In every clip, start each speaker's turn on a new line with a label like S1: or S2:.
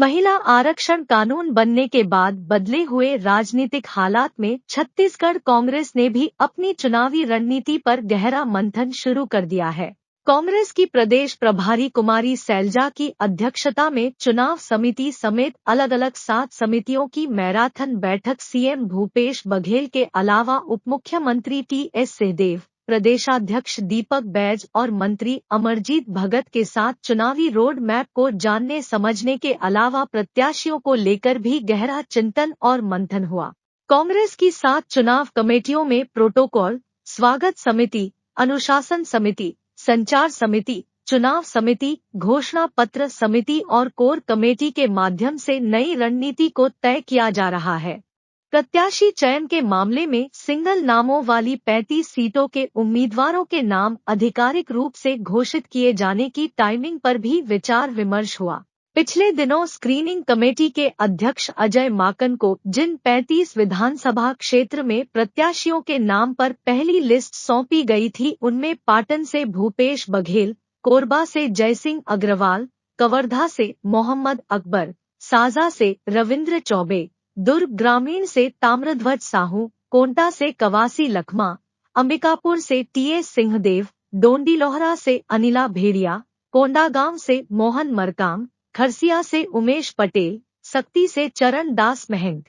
S1: महिला आरक्षण कानून बनने के बाद बदले हुए राजनीतिक हालात में छत्तीसगढ़ कांग्रेस ने भी अपनी चुनावी रणनीति पर गहरा मंथन शुरू कर दिया है। कांग्रेस की प्रदेश प्रभारी कुमारी सैलजा की अध्यक्षता में चुनाव समिति समेत अलग अलग 7 समितियों की मैराथन बैठक सीएम भूपेश बघेल के अलावा उपमुख्यमंत्री टी.एस. सिंहदेव, प्रदेशाध्यक्ष दीपक बैज और मंत्री अमरजीत भगत के साथ चुनावी रोड मैप को जानने समझने के अलावा प्रत्याशियों को लेकर भी गहरा चिंतन और मंथन हुआ। कांग्रेस की 7 चुनाव कमेटियों में प्रोटोकॉल, स्वागत समिति, अनुशासन समिति, संचार समिति, चुनाव समिति, घोषणा पत्र समिति और कोर कमेटी के माध्यम से नई रणनीति को तय किया जा रहा है। प्रत्याशी चयन के मामले में सिंगल नामों वाली 35 सीटों के उम्मीदवारों के नाम आधिकारिक रूप से घोषित किए जाने की टाइमिंग पर भी विचार विमर्श हुआ। पिछले दिनों स्क्रीनिंग कमेटी के अध्यक्ष अजय माकन को जिन 35 विधानसभा क्षेत्र में प्रत्याशियों के नाम पर पहली लिस्ट सौंपी गई थी, उनमें पाटन से भूपेश बघेल, कोरबा से जयसिंह अग्रवाल, कवर्धा से मोहम्मद अकबर, साजा से रविंद्र चौबे, दुर्ग ग्रामीण से ताम्रध्वज साहू, कोंटा से कवासी लखमा, अंबिकापुर से टी.एस. सिंहदेव, डोंडीलोहरा से अनिला भेड़िया, कोंडागांव से मोहन मरकाम, खरसिया से उमेश पटेल, सक्ती से चरण दास महंत,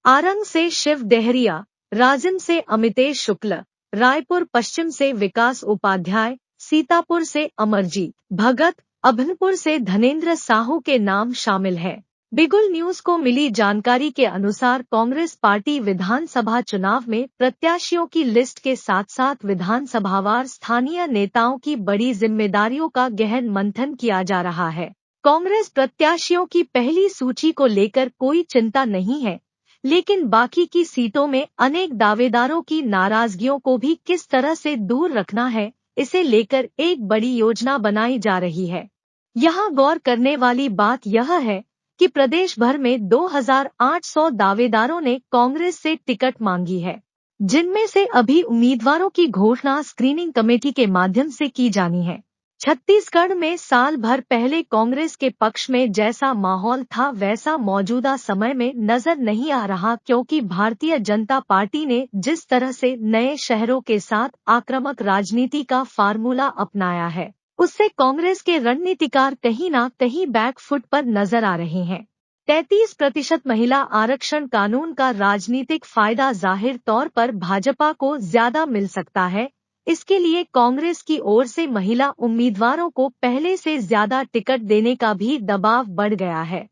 S1: आरंग से शिव डेहरिया, राजिम से अमितेश शुक्ल, रायपुर पश्चिम से विकास उपाध्याय, सीतापुर से अमरजीत भगत, अभनपुर से धनेन्द्र साहू के नाम शामिल हैं। बिगुल न्यूज को मिली जानकारी के अनुसार कांग्रेस पार्टी विधानसभा चुनाव में प्रत्याशियों की लिस्ट के साथ साथ विधानसभावार स्थानीय नेताओं की बड़ी जिम्मेदारियों का गहन मंथन किया जा रहा है। कांग्रेस प्रत्याशियों की पहली सूची को लेकर कोई चिंता नहीं है, लेकिन बाकी की सीटों में अनेक दावेदारों की नाराजगियों को भी किस तरह से दूर रखना है, इसे लेकर एक बड़ी योजना बनाई जा रही है। यहाँ गौर करने वाली बात यह है कि प्रदेश भर में 2800 दावेदारों ने कांग्रेस से टिकट मांगी है, जिनमें से अभी उम्मीदवारों की घोषणा स्क्रीनिंग कमेटी के माध्यम से की जानी है। छत्तीसगढ़ में साल भर पहले कांग्रेस के पक्ष में जैसा माहौल था वैसा मौजूदा समय में नजर नहीं आ रहा, क्योंकि भारतीय जनता पार्टी ने जिस तरह से नए शहरों के साथ आक्रामक राजनीति का फार्मूला अपनाया है, उससे कांग्रेस के रणनीतिकार कहीं न कहीं बैकफुट पर नजर आ रहे हैं। 33% महिला आरक्षण कानून का राजनीतिक फायदा जाहिर तौर पर भाजपा को ज्यादा मिल सकता है। इसके लिए कांग्रेस की ओर से महिला उम्मीदवारों को पहले से ज्यादा टिकट देने का भी दबाव बढ़ गया है।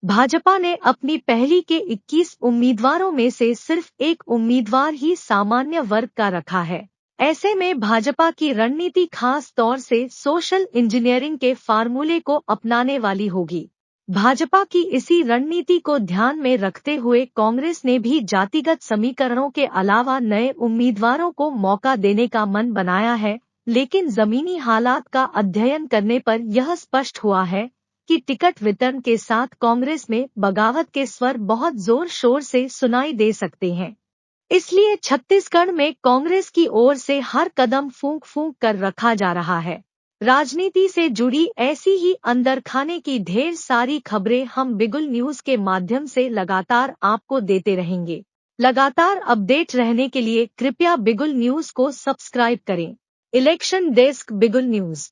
S1: भाजपा ने अपनी पहली के 21 उम्मीदवारों में से सिर्फ एक उम्मीदवार ही सामान्य वर्ग का रखा है। ऐसे में भाजपा की रणनीति खास तौर से सोशल इंजीनियरिंग के फार्मूले को अपनाने वाली होगी। भाजपा की इसी रणनीति को ध्यान में रखते हुए कांग्रेस ने भी जातिगत समीकरणों के अलावा नए उम्मीदवारों को मौका देने का मन बनाया है, लेकिन जमीनी हालात का अध्ययन करने पर यह स्पष्ट हुआ है कि टिकट वितरण के साथ कांग्रेस में बगावत के स्वर बहुत जोर शोर से सुनाई दे सकते हैं। इसलिए छत्तीसगढ़ में कांग्रेस की ओर से हर कदम फूंक फूंक कर रखा जा रहा है। राजनीति से जुड़ी ऐसी ही अंदर खाने की ढेर सारी खबरें हम बिगुल न्यूज के माध्यम से लगातार आपको देते रहेंगे। लगातार अपडेट रहने के लिए कृपया बिगुल न्यूज को सब्सक्राइब करें। इलेक्शन डेस्क, बिगुल न्यूज।